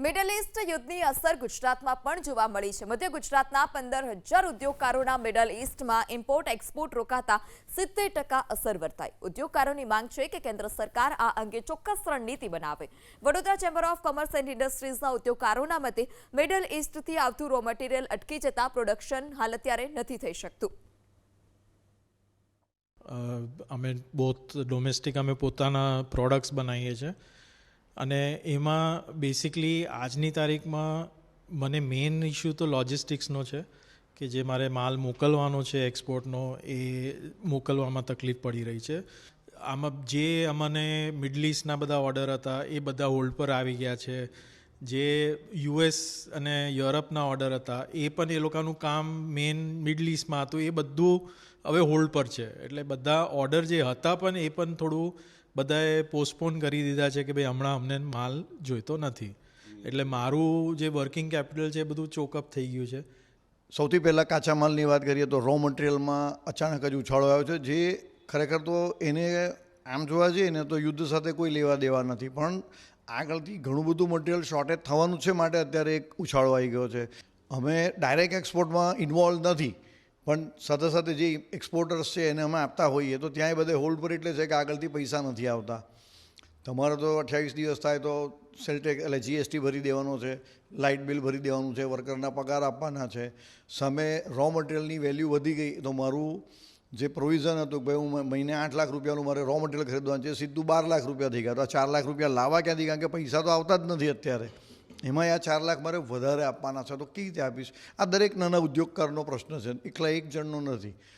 Middle East યુદ્ધની અસર ગુજરાતમાં પણ જોવા મળી છે. મધ્ય ગુજરાતના 15,000 ઉદ્યોગકારોના મિડલ ઈસ્ટમાં ઇમ્પોર્ટ એક્સપોર્ટ રોકાતા 70% અસર વર્તાઈ. ઉદ્યોગકારોની માંગ છે કે કેન્દ્ર સરકાર આ અંગે ચોક્કસ રણનીતિ બનાવે. Vadodara chamber of commerce and ઇન્ડસ્ટ્રીઝના ઉદ્યોગકારોના મતે મિડલ ઈસ્ટથી આવતું રો મટીરિયલ અટકી જતા પ્રોડક્શન હાલ અત્યારે નથી થઈ શકતું. અમે બોથ ડોમેસ્ટિક અમે પોતાના પ્રોડક્ટ્સ બનાવીએ છીએ અને એમાં બેસિકલી આજની તારીખમાં મને મેઇન ઇશ્યુ તો લોજિસ્ટિક્સનો છે કે જે મારે માલ મોકલવાનો છે એક્સપોર્ટનો એ મોકલવામાં તકલીફ પડી રહી છે. આમાં જે અમને મિડલ ઈસ્ટના બધા ઓર્ડર હતા એ બધા હોલ્ડ પર આવી ગયા છે. જે યુએસ અને યુરોપના ઓર્ડર હતા એ પણ એ લોકોનું કામ મેઇન મિડલ ઈસ્ટમાં હતું એ બધું હવે હોલ્ડ પર છે. એટલે બધા ઓર્ડર જે હતા પણ એ પણ થોડું બધાએ પોસ્ટપોન કરી દીધા છે કે ભાઈ હમણાં અમને માલ જોઈતો નથી. એટલે મારું જે વર્કિંગ કેપિટલ છે એ બધું ચોકઅપ થઈ ગયું છે. સૌથી પહેલાં કાચા માલની વાત કરીએ તો રો મટીરિયલમાં અચાનક જ ઉછાળો આવ્યો છે, જે ખરેખર તો એને આમ જોવા જઈએ ને તો યુદ્ધ સાથે કોઈ લેવા દેવા નથી, પણ આગળથી ઘણું બધું મટીરિયલ શોર્ટેજ થવાનું છે માટે અત્યારે એક ઉછાળો આવી ગયો છે. અમે ડાયરેક્ટ એક્સપોર્ટમાં ઇન્વોલ્વ નથી, પણ સાથે સાથે જે એક્સપોર્ટર્સ છે એને અમે આપતા હોઈએ તો ત્યાંય બધે હોલ્ડ પર એટલે છે કે આગળથી પૈસા નથી આવતા. તમારે તો 28 દિવસ થાય તો સેલટેક્સ એટલે જીએસટી ભરી દેવાનો છે, લાઇટ બિલ ભરી દેવાનું છે, વર્કરના પગાર આપવાના છે. સામે રો મટીરિયલની વેલ્યુ વધી ગઈ તો મારું જે પ્રોવિઝન હતું કે ભાઈ હું મહિને 8 લાખ રૂપિયાનું મારે રો મટીરિયલ ખરીદવાનું છે, સીધું 12 લાખ રૂપિયા થઈ ગયા. તો આ 4 લાખ રૂપિયા લાવવા ક્યાંથી? કારણ કે પૈસા તો આવતા જ નથી અત્યારે. એમાં આ 4 લાખ મારે વધારે આપવાના છે તો કેવી રીતે આપીશ? આ દરેક નાના ઉદ્યોગકારનો પ્રશ્ન છે, એકલા એક જણનો નથી.